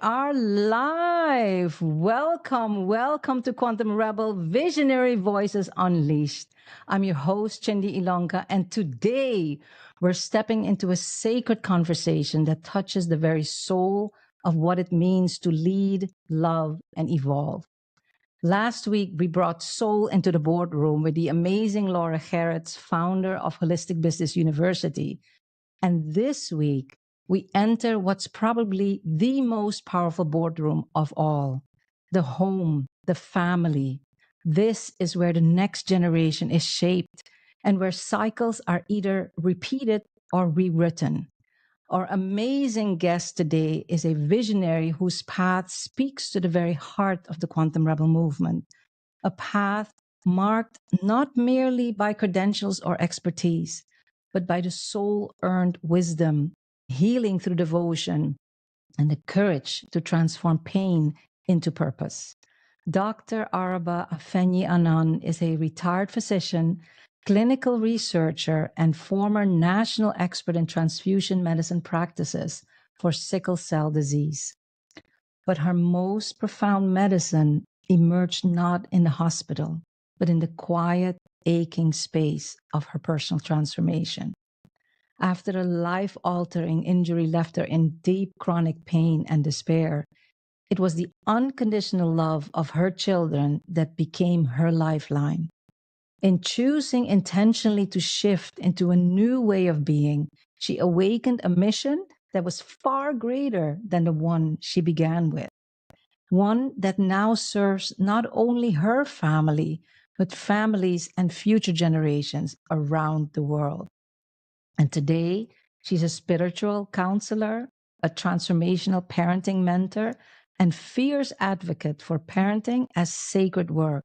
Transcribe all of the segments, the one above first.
are live. Welcome to Quantum Rebel Visionary Voices Unleashed. I'm your host, ILONKA, and today we're stepping into a sacred conversation that touches the very soul of what it means to lead, love, and evolve. Last week, we brought soul into the boardroom with the amazing Laura Gerrits, founder of Holistic Business University. And this week, we enter what's probably the most powerful boardroom of all, the home, the family. This is where the next generation is shaped and where cycles are either repeated or rewritten. Our amazing guest today is a visionary whose path speaks to the very heart of the Quantum Rebel movement, a path marked not merely by credentials or expertise, but by the soul-earned wisdom, healing through devotion, and the courage to transform pain into purpose. Dr. Araba-Afenyi Annan is a retired physician, clinical researcher, and former national expert in transfusion medicine practices for sickle cell disease. But her most profound medicine emerged not in the hospital, but in the quiet, aching space of her personal transformation. After a life-altering injury left her in deep chronic pain and despair, it was the unconditional love of her children that became her lifeline. In choosing intentionally to shift into a new way of being, she awakened a mission that was far greater than the one she began with. One that now serves not only her family, but families and future generations around the world. And today, she's a spiritual counselor, a transformational parenting mentor, and fierce advocate for parenting as sacred work,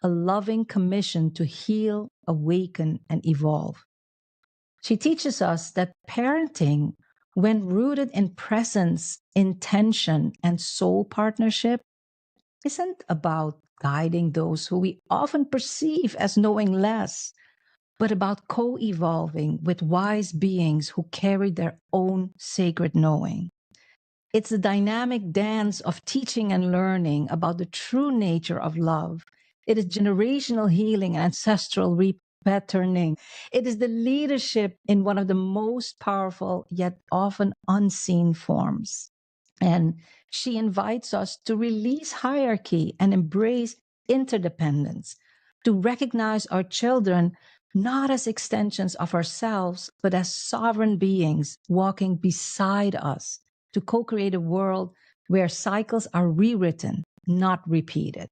a loving commission to heal, awaken, and evolve. She teaches us that parenting, when rooted in presence, intention, and soul partnership, isn't about guiding those who we often perceive as knowing less, but about co-evolving with wise beings who carry their own sacred knowing. It's a dynamic dance of teaching and learning about the true nature of love. It is generational healing and ancestral repatterning. It is the leadership in one of the most powerful yet often unseen forms. And she invites us to release hierarchy and embrace interdependence, to recognize our children not as extensions of ourselves, but as sovereign beings walking beside us to co-create a world where cycles are rewritten, not repeated.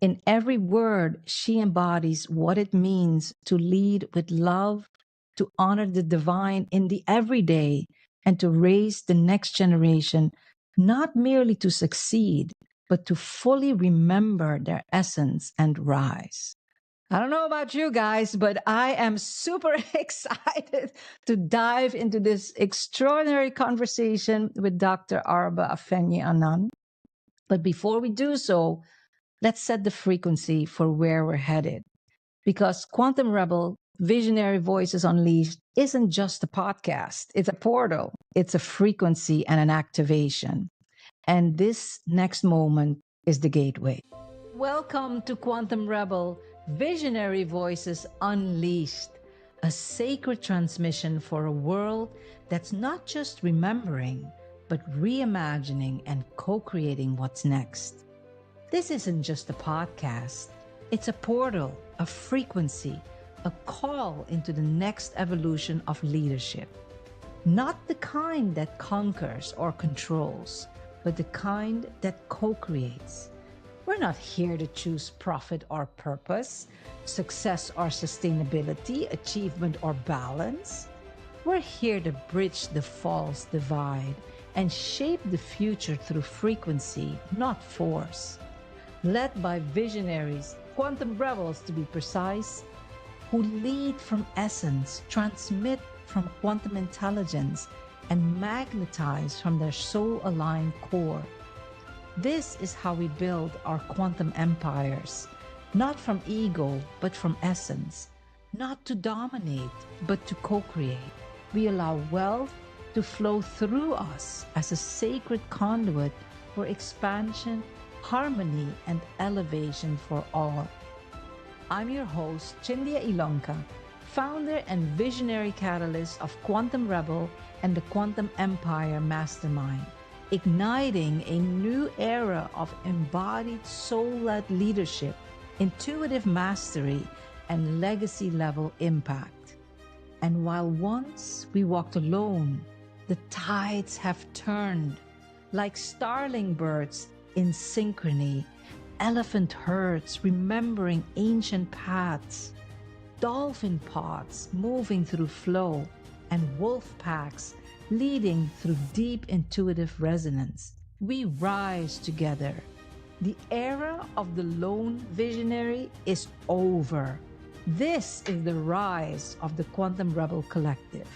In every word, she embodies what it means to lead with love, to honor the divine in the everyday, and to raise the next generation, not merely to succeed, but to fully remember their essence and rise. I don't know about you guys, but I am super excited to dive into this extraordinary conversation with Dr. Araba-Afenyi Annan. But before we do so, let's set the frequency for where we're headed. Because Quantum Rebel Visionary Voices Unleashed isn't just a podcast, it's a portal, it's a frequency and an activation. And this next moment is the gateway. Welcome to Quantum Rebel Visionary Voices Unleashed, a sacred transmission for a world that's not just remembering, but reimagining and co-creating what's next. This isn't just a podcast, it's a portal, a frequency, a call into the next evolution of leadership. Not the kind that conquers or controls, but the kind that co-creates. We're not here to choose profit or purpose, success or sustainability, achievement or balance. We're here to bridge the false divide and shape the future through frequency, not force. Led by visionaries, quantum rebels to be precise, who lead from essence, transmit from quantum intelligence, and magnetize from their soul-aligned core. This is how we build our quantum empires, not from ego, but from essence, not to dominate, but to co-create. We allow wealth, to flow through us as a sacred conduit for expansion, harmony, and elevation for all. I'm your host, CHINDIA ILONKA, founder and visionary catalyst of Quantum Rebel and the Quantum Empire Mastermind, igniting a new era of embodied soul-led leadership, intuitive mastery, and legacy-level impact. And while once we walked alone, the tides have turned like starling birds in synchrony, elephant herds remembering ancient paths, dolphin pods moving through flow, and wolf packs leading through deep intuitive resonance. We rise together. The era of the lone visionary is over. This is the rise of the Quantum Rebel Collective.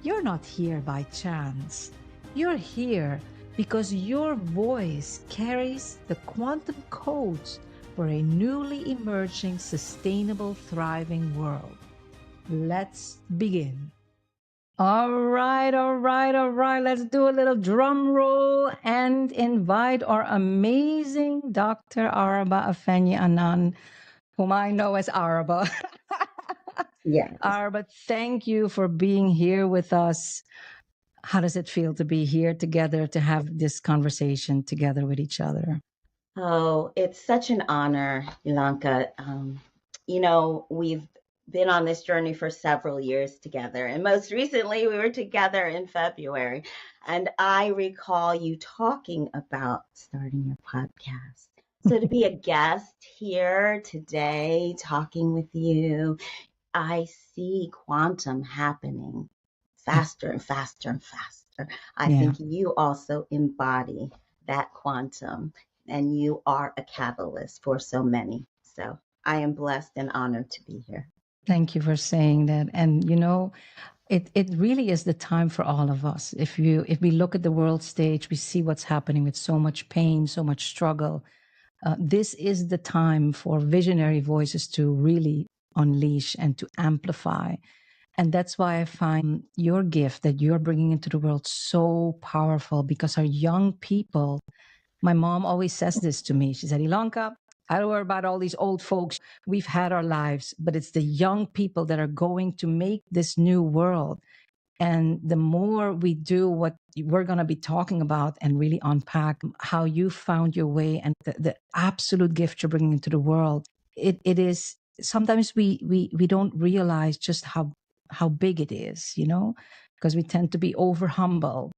You're not here by chance. You're here because your voice carries the quantum codes for a newly emerging, sustainable, thriving world. Let's begin. All right. Let's do a little drum roll and invite our amazing Dr. Araba-Afenyi Annan, whom I know as Araba. Yes. Araba, thank you for being here with us. How does it feel to be here together, to have this conversation together with each other? Oh, it's such an honor, Ilonka. We've been on this journey for several years together, and most recently we were together in February. And I recall you talking about starting your podcast. So to be a guest here today, talking with you, I see quantum happening faster and faster and faster. I think you also embody that quantum, and you are a catalyst for so many. So I am blessed and honored to be here. Thank you for saying that. And it really is the time for all of us. If we look at the world stage, we see what's happening with so much pain, so much struggle. This is the time for visionary voices to really unleash and to amplify. And that's why I find your gift that you're bringing into the world so powerful, because our young people, my mom always says this to me. She said, Ilonka, I don't worry about all these old folks. We've had our lives, but it's the young people that are going to make this new world. And the more we do what we're going to be talking about and really unpack how you found your way and the absolute gift you're bringing into the world, it is sometimes we don't realize just how big it is, because we tend to be over humble.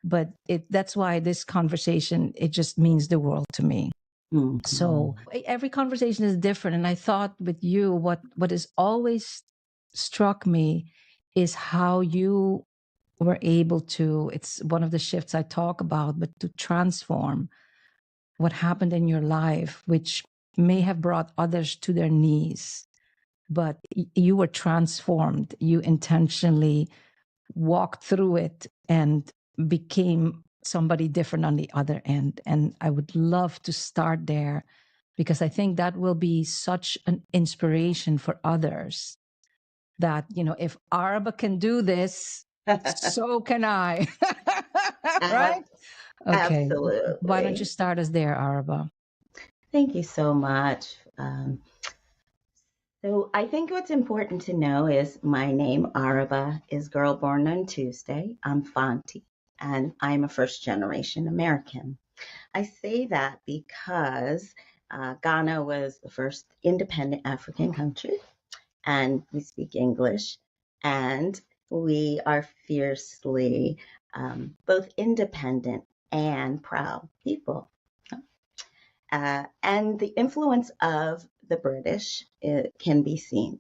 But that's why this conversation, it just means the world to me. Mm-hmm. So every conversation is different. And I thought with you, what has always struck me is how you were able to, it's one of the shifts I talk about, but to transform what happened in your life, which may have brought others to their knees, but you were transformed. You intentionally walked through it and became somebody different on the other end. And I would love to start there, because I think that will be such an inspiration for others, that, if Araba can do this, so can I. Right? Okay. Absolutely. Why don't you start us there, Araba? Thank you so much. So I think what's important to know is my name, Araba, is girl born on Tuesday. I'm Fanti, and I'm a first-generation American. I say that because Ghana was the first independent African country, and we speak English, and we are fiercely both independent and proud people. And the influence of the British can be seen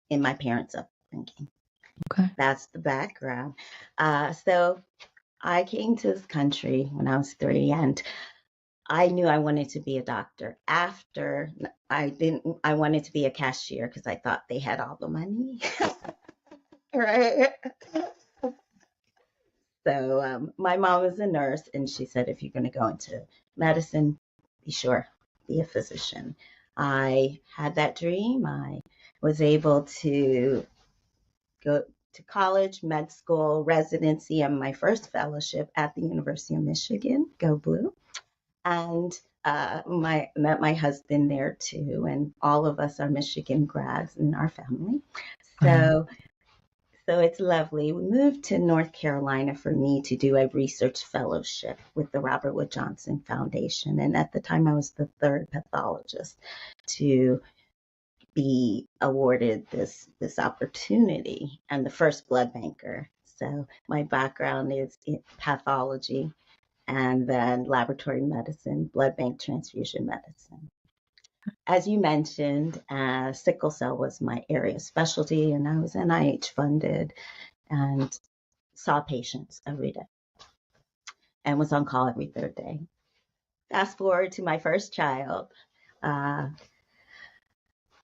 in my parents' upbringing. Okay. That's the background. So I came to this country when I was 3, and I knew I wanted to be a doctor. After I wanted to be a cashier because I thought they had all the money. Right. So my mom was a nurse, and she said, if you're going to go into medicine, be sure, be a physician. I had that dream. I was able to to college, med school, residency, and my first fellowship at the University of Michigan. Go Blue! And met my husband there too, and all of us are Michigan grads in our family. Wow. So it's lovely. We moved to North Carolina for me to do a research fellowship with the Robert Wood Johnson Foundation. And at the time, I was the third pathologist to be awarded this opportunity and the first blood banker. So my background is in pathology and then laboratory medicine, blood bank transfusion medicine. As you mentioned, sickle cell was my area of specialty, and I was NIH funded and saw patients every day and was on call every third day. Fast forward to my first child. Uh,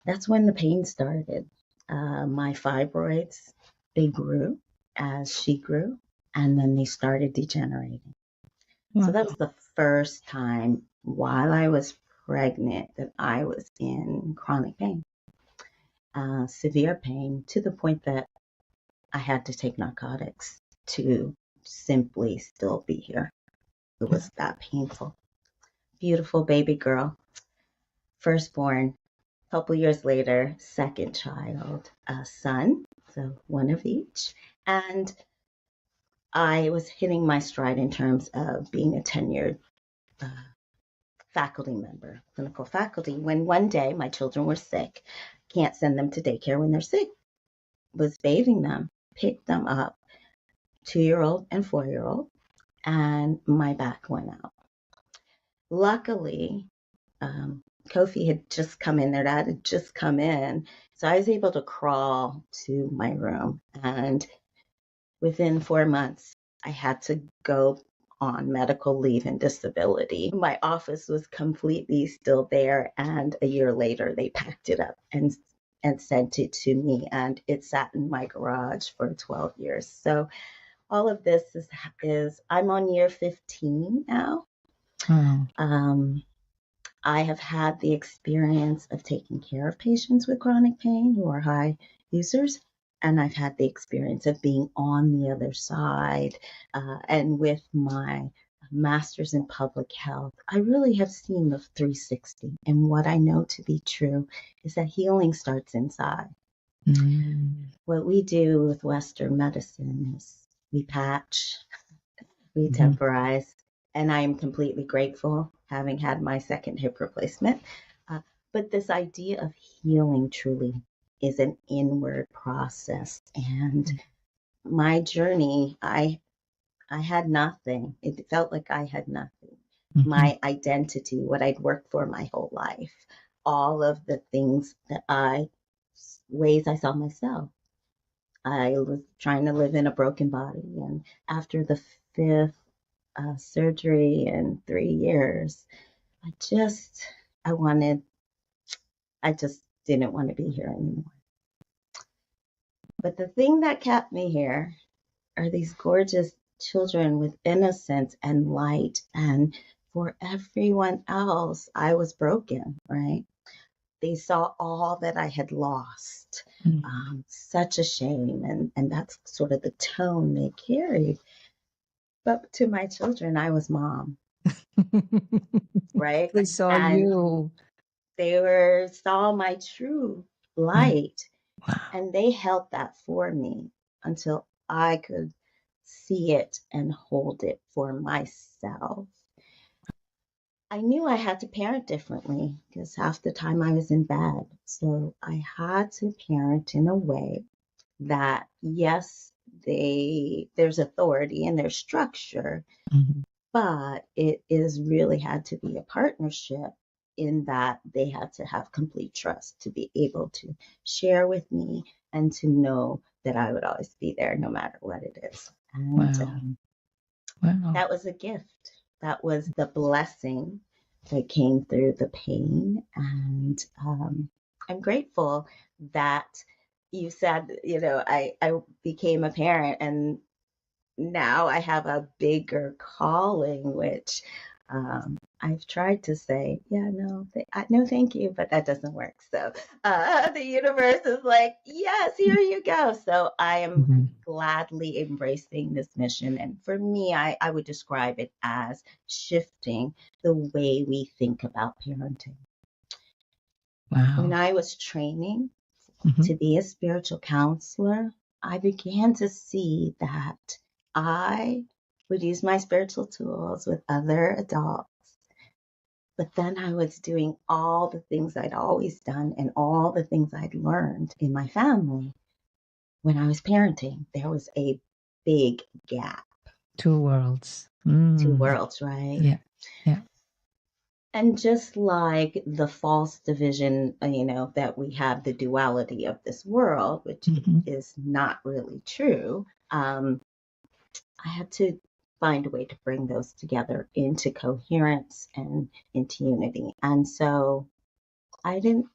that's when the pain started. My fibroids, they grew as she grew, and then they started degenerating. So Wow. that was the first time while I was pregnant that I was in chronic pain, severe pain, to the point that I had to take narcotics to simply still be here. It was that painful. Beautiful baby girl, firstborn. A couple years later, second child, a son, so one of each. And I was hitting my stride in terms of being a tenured uh, faculty member, clinical faculty, when one day my children were sick. Can't send them to daycare when they're sick. Was bathing them, picked them up, 2-year-old and 4-year-old, and my back went out. Luckily, Kofi had just come in, their dad had just come in. So I was able to crawl to my room. And within 4 months, I had to go on medical leave and disability. My office was completely still there. And a year later, they packed it up and sent it to me. And it sat in my garage for 12 years. So all of this is I'm on year 15 now. Wow. I have had the experience of taking care of patients with chronic pain who are high users, and I've had the experience of being on the other side. And with my master's in public health, I really have seen the 360. And what I know to be true is that healing starts inside. Mm. What we do with Western medicine is we patch, we Mhm. temporize, and I am completely grateful having had my second hip replacement. But this idea of healing truly is an inward process. And my journey, I had nothing. It felt like I had nothing. Mhm. My identity, what I'd worked for my whole life, all of the things ways I saw myself. I was trying to live in a broken body. And after the fifth surgery in 3 years, I just, I wanted, I just didn't want to be here anymore. But the thing that kept me here are these gorgeous children with innocence and light. And for everyone else, I was broken, right? They saw all that I had lost. Mm. Such a shame. And that's sort of the tone they carried. But to my children, I was mom, right? They saw And you. they saw my true Yeah. light, Wow. and they held that for me until I could see it and hold it for myself. I knew I had to parent differently because half the time I was in bed. So I had to parent in a way that, yes, there's authority and there's structure, Mhm. but it is really had to be a partnership in that they had to have complete trust to be able to share with me and to know that I would always be there no matter what it is. And Wow. Wow. that was a gift. That was the blessing that came through the pain. And I'm grateful that you said, I became a parent, and now I have a bigger calling, which I've tried to say, yeah, no, no, thank you, but that doesn't work. So the universe is like, yes, here you go. So I am Mhm. gladly embracing this mission. And for me, I would describe it as shifting the way we think about parenting. When Wow. I was training Mhm. to be a spiritual counselor, I began to see that I would use my spiritual tools with other adults, but then I was doing all the things I'd always done and all the things I'd learned in my family when I was parenting. There was a big gap, Two worlds. two Mm. worlds, right? Yeah. Yeah. And just like the false division, that we have the duality of this world, which Mhm. is not really true, I had to find a way to bring those together into coherence and into unity. And so I didn't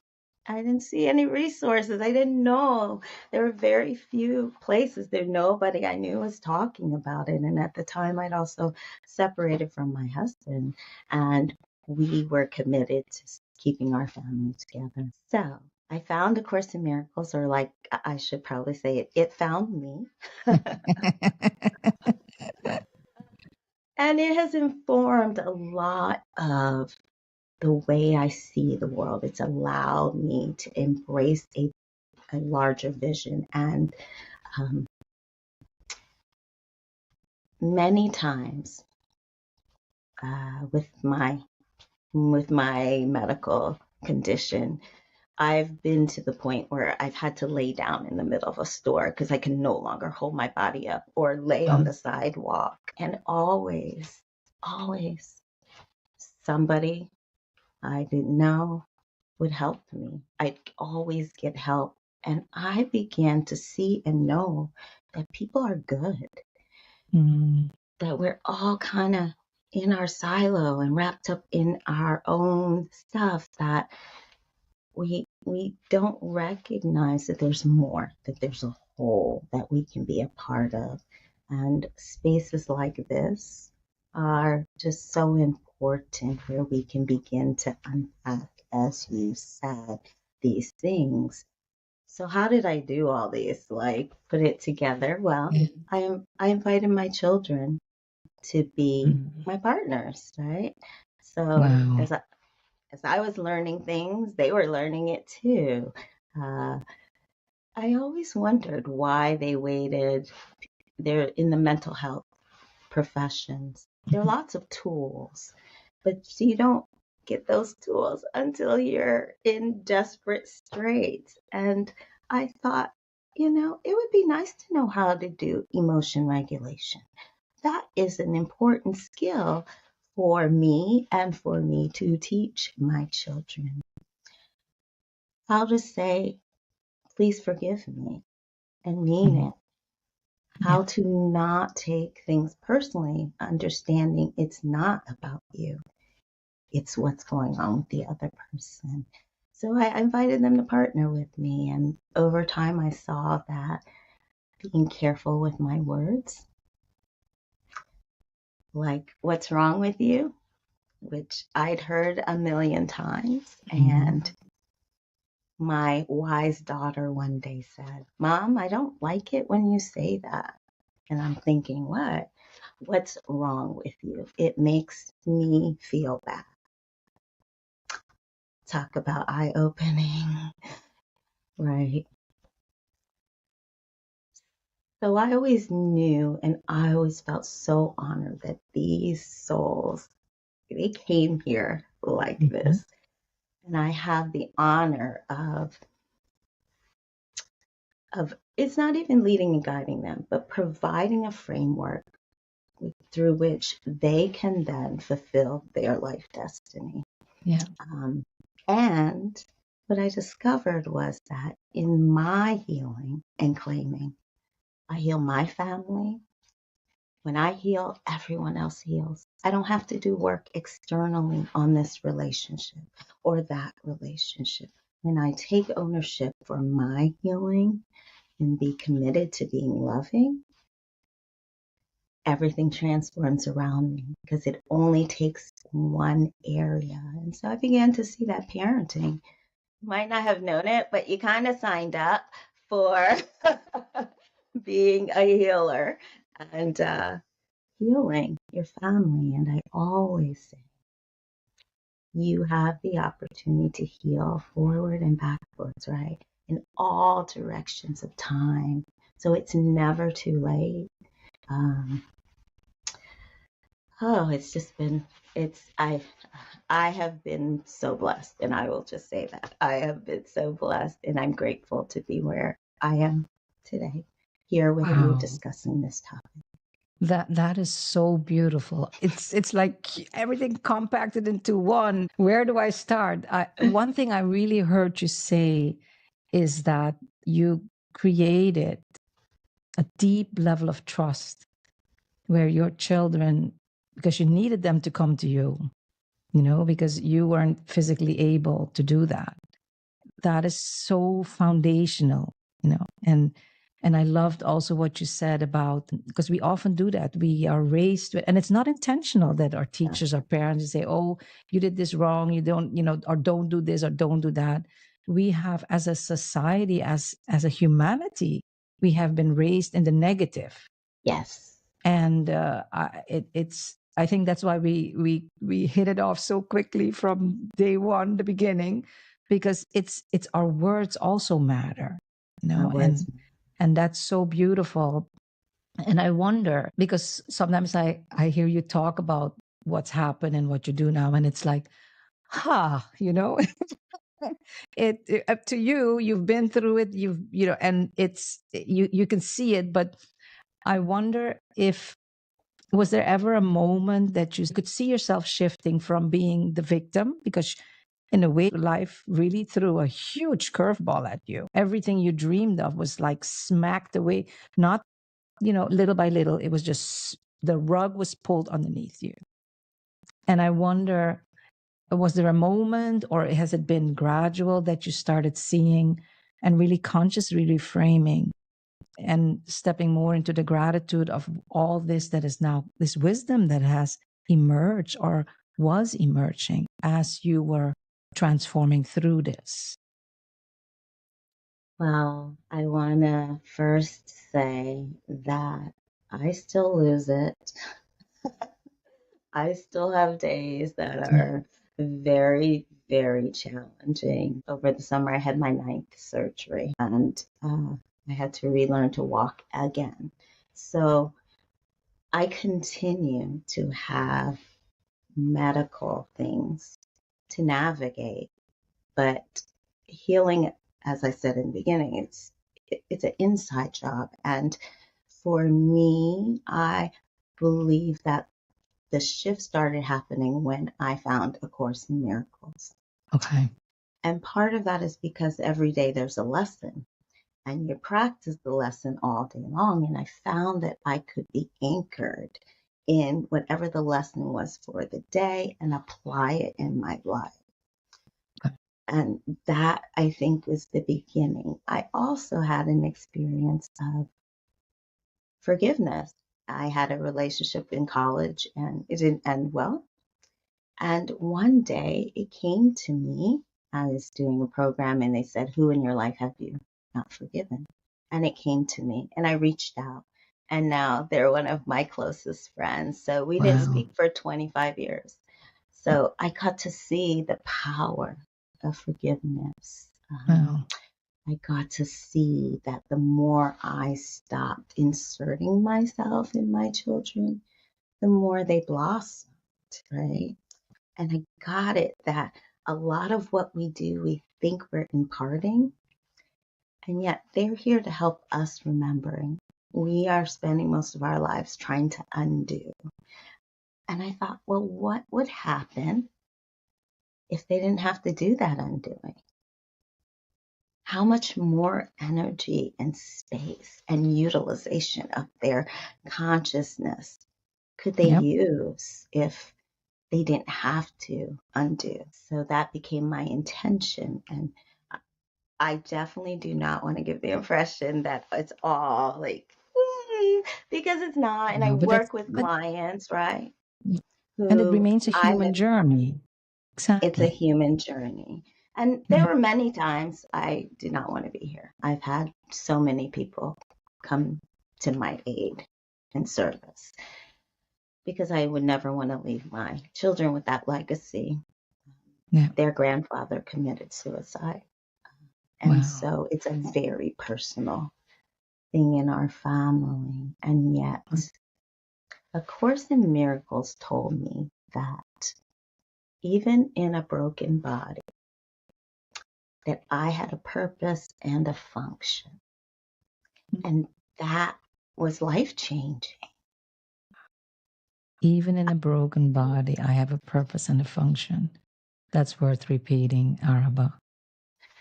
I didn't see any resources. I didn't know. There were very few places. There nobody I knew was talking about it. And at the time I'd also separated from my husband, and we were committed to keeping our family together. So I found A Course in Miracles, or like I should probably say it found me. And it has informed a lot of the way I see the world. It's allowed me to embrace a larger vision. And um, many times with my medical condition, I've been to the point where I've had to lay down in the middle of a store because I can no longer hold my body up, or lay on the sidewalk. And always somebody I didn't know would help me. I'd always get help. And I began to see and know that people are good, Mm. that we're all kind of in our silo and wrapped up in our own stuff, that we don't recognize that there's more, that there's a whole that we can be a part of. And spaces like this are just so important, where we can begin to unpack, as you said, these things. So how did I do all these? Like, put it together? Well, Yeah. I invited my children to be Mm. my partners, right? So Wow. as I was learning things, they were learning it too. Uh, I always wondered why they waited. They're in the mental health professions. There are Mhm. lots of tools, but you don't get those tools until you're in desperate straits. And I thought, it would be nice to know how to do emotion regulation. That is an important skill for me, and for me to teach my children how to say, please forgive me, and mean Mhm. it. Yeah. How to not take things personally, understanding it's not about you, it's what's going on with the other person. So I invited them to partner with me. And over time, I saw that being careful with my words, like, what's wrong with you, which I'd heard a million times. Mhm. And my wise daughter one day said, Mom, I don't like it when you say that. And I'm thinking, what? What's wrong with you? It makes me feel bad. Talk about eye opening, right? So I always knew, and I always felt so honored that these souls, they came here like Mhm. this. And I have the honor of it's not even leading and guiding them, but providing a framework through which they can then fulfill their life destiny. Yeah. Um, and what I discovered was that in my healing and claiming, I heal my family. When I heal, everyone else heals. I don't have to do work externally on this relationship or that relationship. When I take ownership for my healing and be committed to being loving, everything transforms around me because it only takes one area. And so I began to see that parenting. You might not have known it, but you kind of signed up for being a healer and healing your family. And I always say, you have the opportunity to heal forward and backwards, right? In all directions of time. So it's never too late. Um, it's just been, I have been so blessed, and I will just say that I have been so blessed, and I'm grateful to be where I am today, here with you Wow. discussing this topic. That is so beautiful. It's like everything compacted into one. Where do I start? One thing I really heard you say is that you created a deep level of trust where your children, because you needed them to come to you, because you weren't physically able to do that. That is so foundational, and I loved also what you said about, because we often do that. We are raised with, and it's not intentional that our teachers, our parents say, oh, you did this wrong, you don't, or don't do this or don't do that. We have, as a society, as a humanity, we have been raised in the negative. Yes. And I think that's why we hit it off so quickly from day one, the beginning, because it's our words also matter, Our words. and that's so beautiful. And I wonder, because sometimes I hear you talk about what's happened and what you do now, and it's like, up to you, you've been through it, and it's you can see it. But I wonder, if was there ever a moment that you could see yourself shifting from being the victim, because in a way life really threw a huge curveball at you. Everything you dreamed of was like smacked away, not little by little. It was just, the rug was pulled underneath you. And I wonder, was there a moment, or has it been gradual, that you started seeing and really consciously reframing and stepping more into the gratitude of all this that is now, this wisdom that has emerged or was emerging as you were transforming through this? Well, I want to first say that I still lose it. I still have days that are very, very challenging. Over the summer, I had my 9th surgery, and I had to relearn to walk again. So I continue to have medical things to navigate, but healing, as I said in the beginning, it's an inside job. And for me, I believe that the shift started happening when I found A Course in Miracles. Okay. And part of that is because every day there's a lesson and you practice the lesson all day long. And I found that I could be anchored in whatever the lesson was for the day and apply it in my life. Okay. And that, I think, was the beginning. I also had an experience of forgiveness. I had a relationship in college and it didn't end well. And one day it came to me. I was doing a program and they said, who in your life have you not forgiven? And it came to me and I reached out. And now they're one of my closest friends. So we didn't Wow. speak for 25 years. So I got to see the power of forgiveness. Wow. I got to see that the more I stopped inserting myself in my children, the more they blossomed, right? And I got it that a lot of what we do, we think we're imparting, and yet they're here to help us remembering. We are spending most of our lives trying to undo. And I thought, well, what would happen if they didn't have to do that undoing? How much more energy and space and utilization of their consciousness could they Yep. use if they didn't have to undo? So that became my intention. And I definitely do not want to give the impression that it's all like leave because it's not. And I No, but work with clients, right, and it who remains a I'm human journey. it's a Exactly. human journey. And there Yeah. were many times I did not want to be here. I've had so many people come to my aid and service because I would never want to leave my children with that legacy. Yeah. Their grandfather committed suicide. And Wow. so it's a very personal thing in our family. And yet, A Course in Miracles told me that even in a broken body, that I had a purpose and a function. And that was life changing. Even in a broken body, I have a purpose and a function. That's worth repeating, Araba.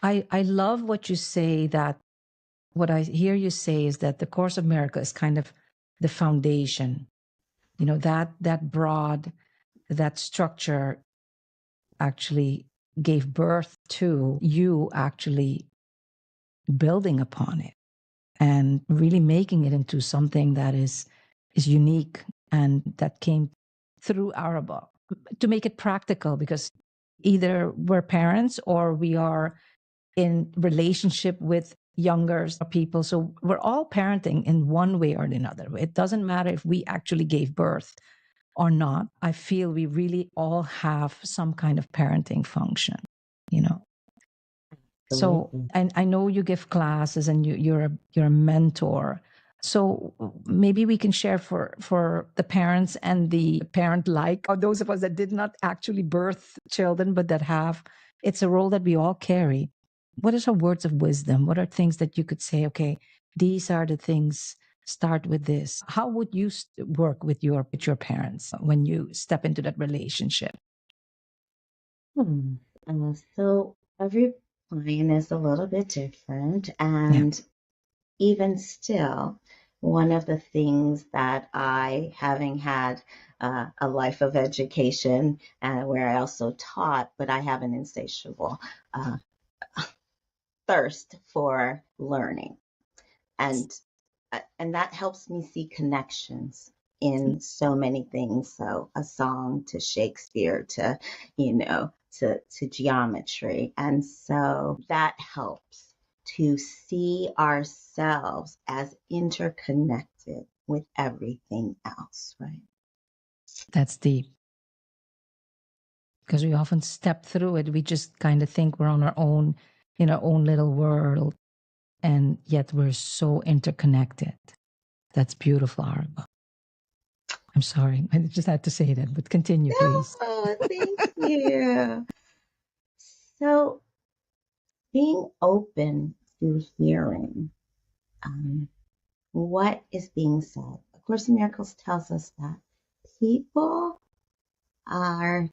I love what you say, that what I hear you say is that the Course of Miracle is kind of the foundation, that broad, that structure actually gave birth to you actually building upon it and really making it into something that is unique and that came through Araba. To make it practical, because either we're parents or we are in relationship with younger people, so we're all parenting in one way or another. It doesn't matter if we actually gave birth or not. I feel we really all have some kind of parenting function, you know. So, Absolutely. and I know you give classes and you're a mentor. So maybe we can share for the parents and the parent like, or those of us that did not actually birth children, but that have, it's a role that we all carry. What are some words of wisdom? What are things that you could say, okay, these are the things, start with this. How would you work with your parents when you step into that relationship? Hmm. So every client is a little bit different. Yeah. And even still, one of the things that I, having had a life of education where I also taught, but I have an insatiable uh, thirst for learning. And and that helps me see connections in so many things. So a song to Shakespeare to, to geometry. And so that helps to see ourselves as interconnected with everything else, right? That's deep, because we often step through it. We just kind of think we're on our own, in our own little world, and yet we're so interconnected. That's beautiful, Arba. I'm sorry, I just had to say that, but continue, please. Oh, thank you. So being open to hearing um, what is being said. A Course in Miracles tells us that people are,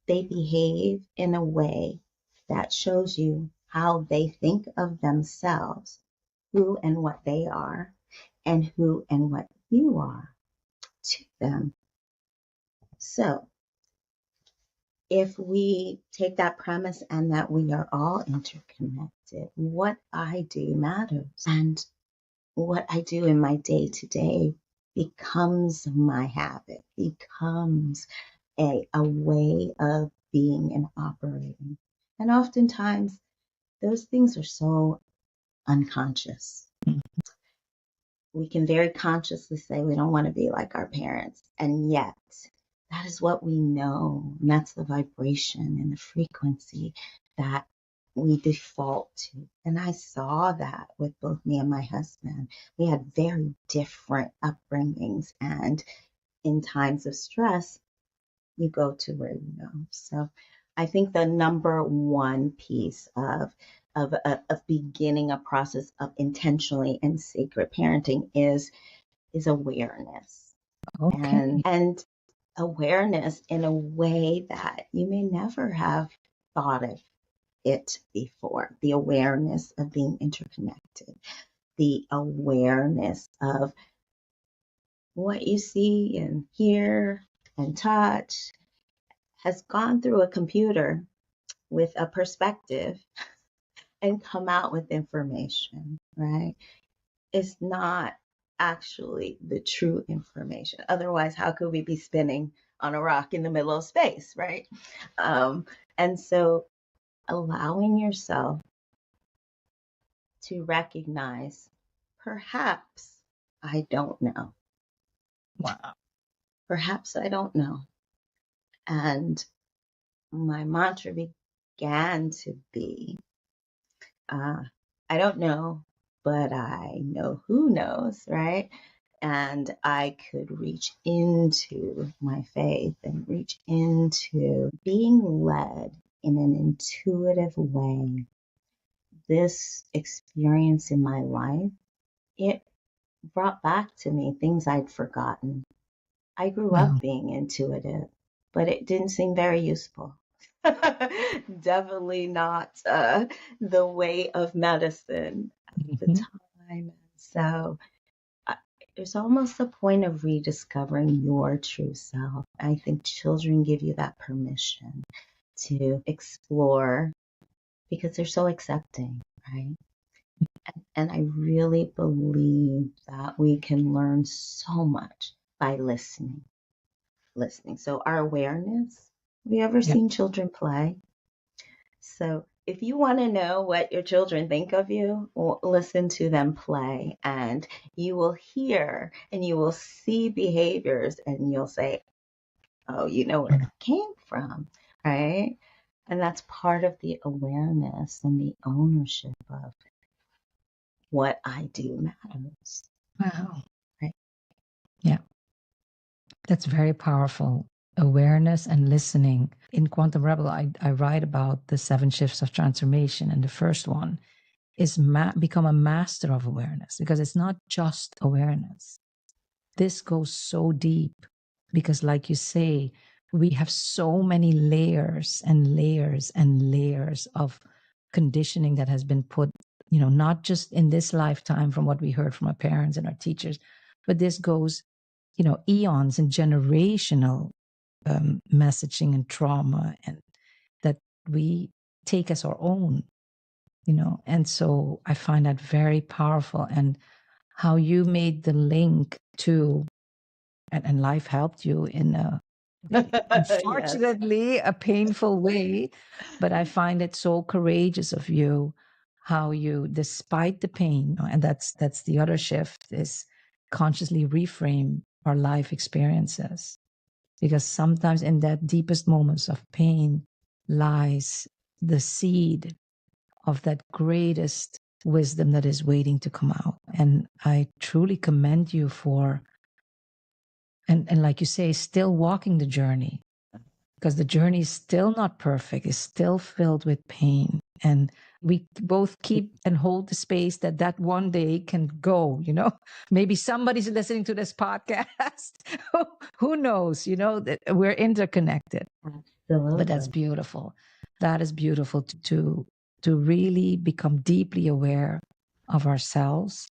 they behave in a way that shows you how they think of themselves, who and what they are, and who and what you are to them. So if we take that premise and that we are all interconnected, what I do matters. And what I do in my day to day becomes my habit, becomes a way of being and operating. And oftentimes, those things are so unconscious. We can very consciously say we don't want to be like our parents. And yet, that is what we know. And that's the vibration and the frequency that we default to. And I saw that with both me and my husband. We had very different upbringings. And in times of stress, you go to where you know. So I think the number one piece of beginning a process of intentionally and sacred parenting is awareness, Okay. and awareness in a way that you may never have thought of it before. The awareness of being interconnected, the awareness of what you see and hear and touch has gone through a computer with a perspective and come out with information, right? It's not actually the true information. Otherwise, how could we be spinning on a rock in the middle of space, right? And so allowing yourself to recognize, perhaps I don't know. Wow. Perhaps I don't know. And my mantra began to be, I don't know, but I know who knows, right? And I could reach into my faith and reach into being led in an intuitive way. This experience in my life, it brought back to me things I'd forgotten. I grew Wow. up being intuitive, but it didn't seem very useful. Definitely not the way of medicine at the Mhm. time. So uh, there's almost a point of rediscovering your true self. I think children give you that permission to explore because they're so accepting, right? And I really believe that we can learn so much by listening. Listening. So our awareness. Have you ever Yeah. seen children play? So if you want to know what your children think of you, listen to them play, and you will hear and you will see behaviors, and you'll say, "Oh, you know where that came from," right? And that's part of the awareness and the ownership of what I do matters, Wow. right? Yeah. That's very powerful. Awareness and listening. In Quantum Rebel, I write about the 7 shifts of transformation. And the first one is become a master of awareness, because it's not just awareness. This goes so deep because, like you say, we have so many layers and layers and layers of conditioning that has been put, not just in this lifetime from what we heard from our parents and our teachers, but this goes, eons and generational messaging and trauma, and that we take as our own, and so I find that very powerful. And how you made the link to, and life helped you in a Yes. unfortunately a painful way, but I find it so courageous of you, how you, despite the pain, and that's the other shift, is consciously reframe our life experiences, because sometimes in that deepest moments of pain lies the seed of that greatest wisdom that is waiting to come out. And I truly commend you for, and like you say, still walking the journey, because the journey is still not perfect, it's still filled with pain. And we both keep and hold the space that that one day can go, maybe somebody's listening to this podcast. Who knows, that we're interconnected. But that's Absolutely. beautiful. That is beautiful to really become deeply aware of ourselves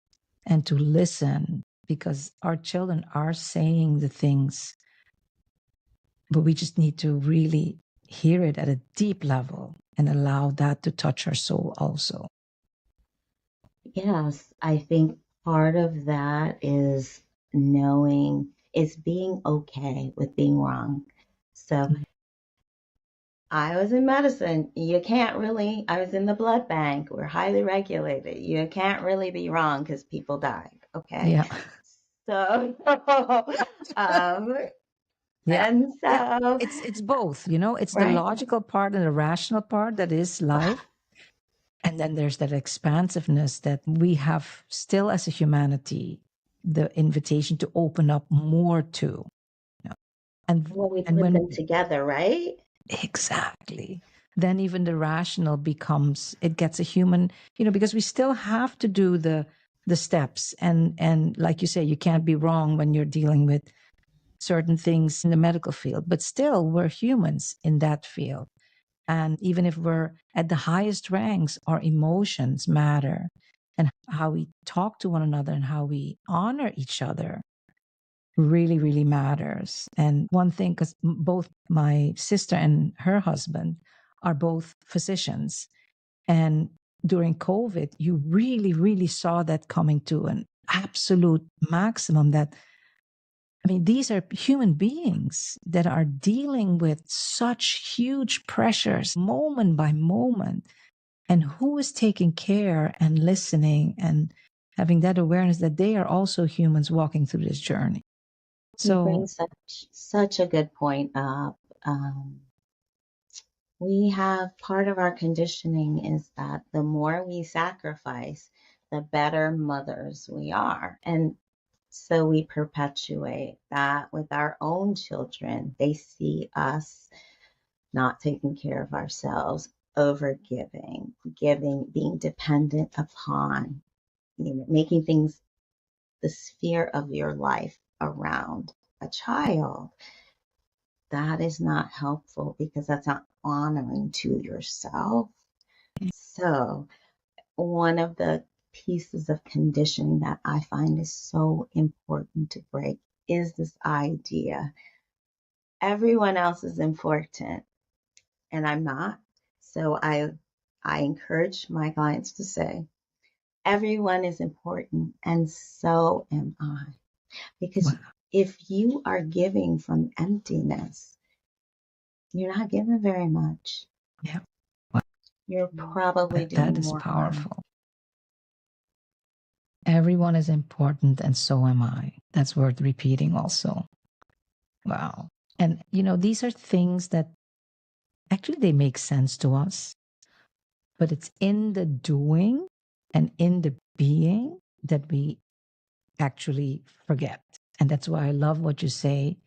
and to listen, because our children are saying the things, but we just need to really hear it at a deep level and allow that to touch our soul also. Yes, I think part of that is being okay with being wrong. So Mhm. I was in medicine. I was in the blood bank. We're highly regulated. You can't really be wrong because people died. Okay. Yeah. So, um, Yeah. and Yeah. so, It's both, it's the right. logical part and the rational part that is life. And then there's that expansiveness that we have still as a humanity, the invitation to open up more to. And When we and put when them together, right? exactly, then even the rational becomes, it gets a human, because we still have to do the steps, and like you say, you can't be wrong when you're dealing with certain things in the medical field, but still we're humans in that field. And even if we're at the highest ranks, our emotions matter. And how we talk to one another and how we honor each other really, really matters. And one thing, because both my sister and her husband are both physicians. And during COVID, you really, really saw that coming to an absolute maximum. That, I mean, these are human beings that are dealing with such huge pressures moment by moment. And who is taking care and listening and having that awareness that they are also humans walking through this journey. You bring So, such a good point up. We have part of our conditioning is that the more we sacrifice, the better mothers we are. And so we perpetuate that with our own children. They see us not taking care of ourselves, over giving, being dependent upon, making things the sphere of your life around a child. That is not helpful because that's not honoring to yourself. So, one of the pieces of conditioning that I find is so important to break is this idea everyone else is important and I'm not. So I encourage my clients to say everyone is important and so am I. Because wow. if you are giving from emptiness, you're not giving very much. Yeah. Wow. You're probably That doing is more harm. powerful. Everyone is important and so am I. That's worth repeating also. Wow. And, these are things that actually they make sense to us, but it's in the doing and in the being that we actually forget. And that's why I love what you say.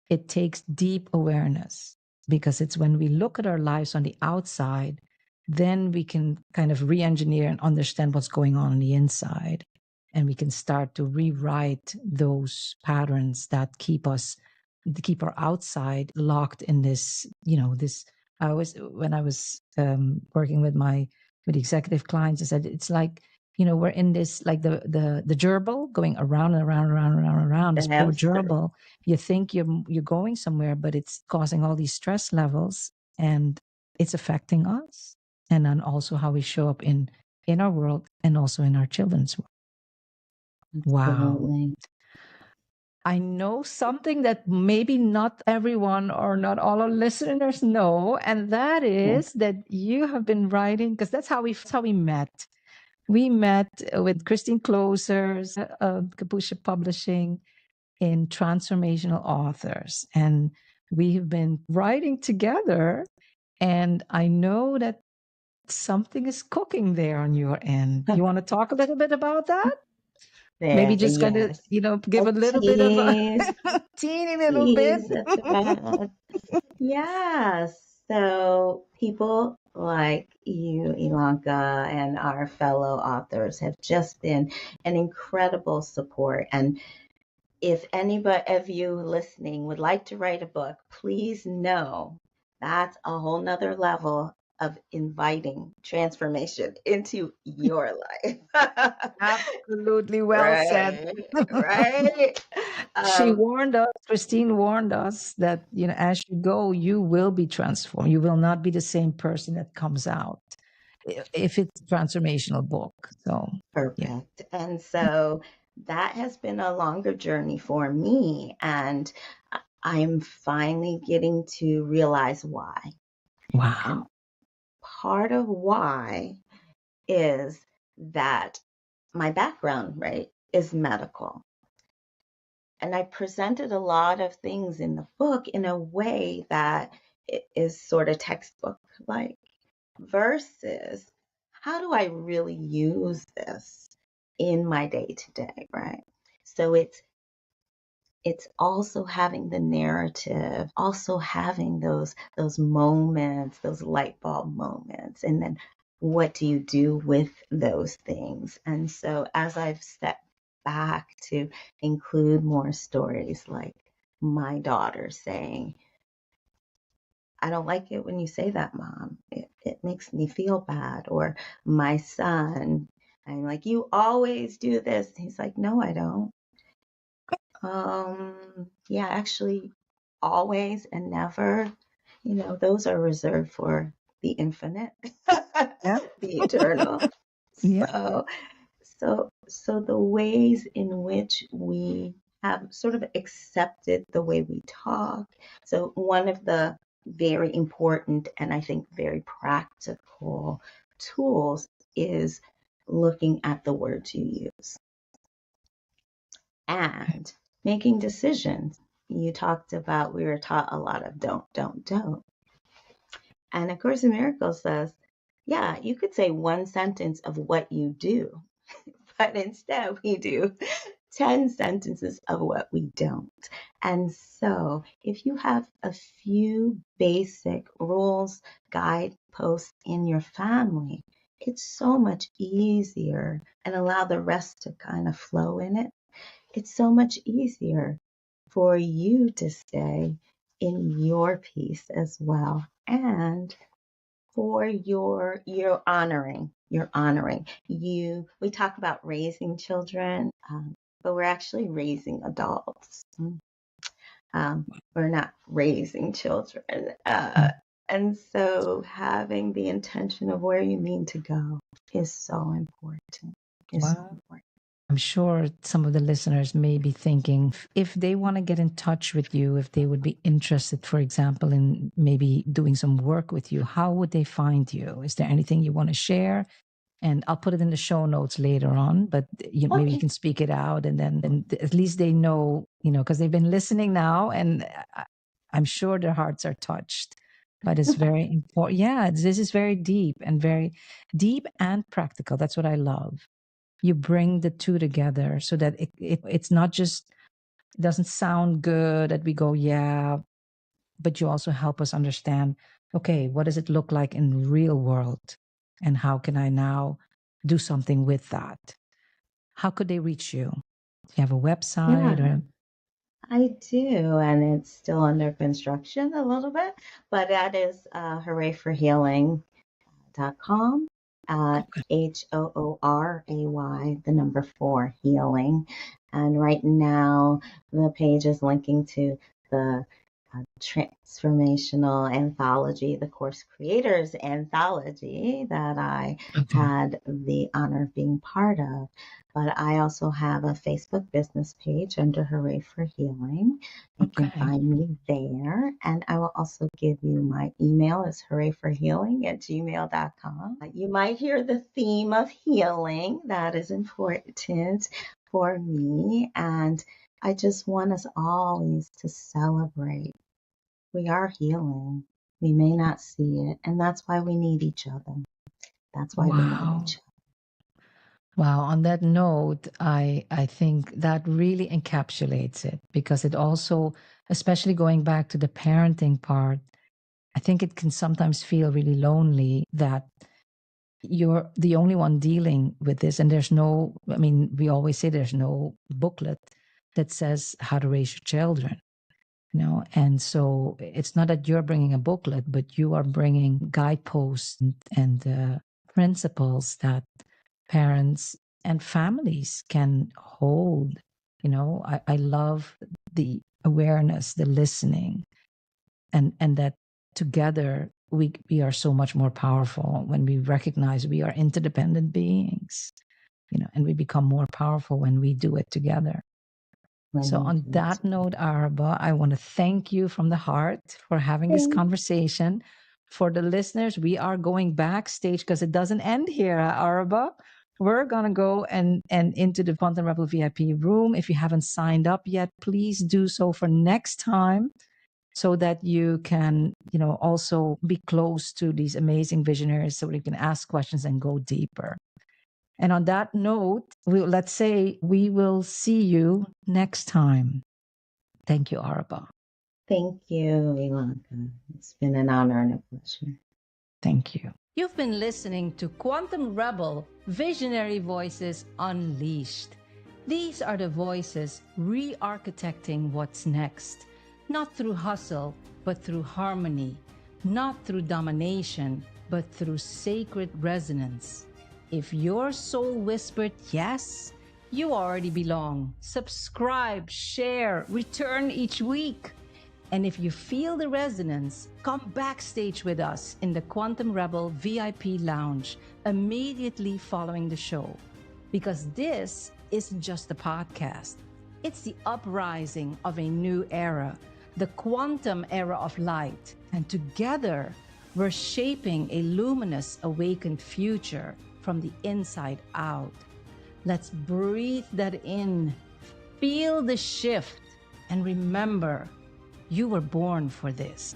It takes deep awareness, because it's when we look at our lives on the outside, then we can kind of re-engineer and understand what's going on the inside. And we can start to rewrite those patterns that keep our outside locked in this, this. When I was working with the executive clients, I said, it's like, we're in this, like the gerbil going around and around and around and around and around, The this poor hamster. gerbil. You think you're going somewhere, but it's causing all these stress levels, and it's affecting us, and then also how we show up in our world and also in our children's world. Wow. Absolutely. I know something that maybe not everyone or not all our listeners know, and that Yeah. is that you have been writing, because that's how we met. We met with Christine Closer's Kapusha Publishing in Transformational Authors, and we have been writing together. And I know that something is cooking there on your end. You want to talk a little bit about that? Maybe There, just kind of, yes. give A a little bit of a tease, teeny little bit. tease a thread. Yes. So people like you, Ilonka, and our fellow authors have just been an incredible support. And if anybody of you listening would like to write a book, please know that's a whole nother level of inviting transformation into your life. Absolutely well said. Right, right. She Um, warned us, Christine warned us that, as you go, you will be transformed. You will not be the same person that comes out if it's a transformational book. So, yeah. Perfect. And so that has been a longer journey for me, and I'm finally getting to realize why. And Wow. part of why is that my background, right, is medical. And I presented a lot of things in the book in a way that is sort of textbook like, versus how do I really use this in my day to day, right? So it's also having the narrative, also having those moments, those light bulb moments, and then what do you do with those things? And so as I've stepped back to include more stories like my daughter saying, I don't like it when you say that, Mom. It makes me feel bad. Or my son, I'm like, you always do this. He's like, no, I don't. Yeah, actually, always and never, those are reserved for the infinite, Yeah. the eternal. Yeah. So, so So the ways in which we have sort of accepted the way we talk. So one of the very important and I think very practical tools is looking at the words you use and making decisions. You talked about, we were taught a lot of don't. And A Course in Miracles says, yeah, you could say one sentence of what you do, but instead we do 10 sentences of what we don't. And so if you have a few basic rules, guideposts in your family, it's so much easier and allow the rest to kind of flow in it. It's so much easier for you to stay in your peace as well. And for you're honoring you. We talk about raising children, but we're actually raising adults. We're not raising children, and so having the intention of where you mean to go is so important. Wow. I'm sure some of the listeners may be thinking, if they want to get in touch with you, if they would be interested, for example, in maybe doing some work with you, how would they find you? Is there anything you want to share? And I'll put it in the show notes later on, but maybe you can speak it out, and then at least they know, because they've been listening now, and I'm sure their hearts are touched. But it's very important. Yeah, this is very deep and practical. That's what I love. You bring the two together so that it's not just, it doesn't sound good that we go, yeah, but you also help us understand, okay, what does it look like in real world? And how can I now do something with that? How could they reach you? Do you have a website? Yeah, I do, and it's still under construction a little bit, but that is hooray4healing.com. HOORAY, the number 4, healing. And right now, the page is linking to the transformational anthology, the Course Creators Anthology, that I had the honor of being part of. But I also have a Facebook business page under Hooray for Healing. You can find me there. And I will also give you my email is hoorayforhealing@gmail.com. You might hear the theme of healing. That is important for me. And I just want us always to celebrate. We are healing. We may not see it. And that's why we need each other. That's why we need each other. Wow. On that note, I think that really encapsulates it, because it also, especially going back to the parenting part, I think it can sometimes feel really lonely that you're the only one dealing with this. And there's no, we always say there's no booklet that says how to raise your children. And so it's not that you're bringing a booklet, but you are bringing guideposts and principles that parents and families can hold. I love the awareness, the listening, and that together we are so much more powerful when we recognize we are interdependent beings, and we become more powerful when we do it together. So on that note, Araba, I want to thank you from the heart for having this conversation. For the listeners, we are going backstage because it doesn't end here, Araba. We're going to go and into the Quantum Rebel VIP room. If you haven't signed up yet, please do so for next time, so that you can, also be close to these amazing visionaries, so you can ask questions and go deeper. And on that note, let's say we will see you next time. Thank you, Araba. Thank you, Ilonka. It's been an honor and a pleasure. Thank you. You've been listening to Quantum Rebel Visionary Voices Unleashed. These are the voices re-architecting what's next, not through hustle, but through harmony, not through domination, but through sacred resonance. If your soul whispered yes, you already belong. Subscribe, share, return each week. And if you feel the resonance, come backstage with us in the Quantum Rebel VIP Lounge immediately following the show. Because this isn't just a podcast, it's the uprising of a new era, the quantum era of light. And together, we're shaping a luminous, awakened future from the inside out. Let's breathe that in, feel the shift, and remember, you were born for this.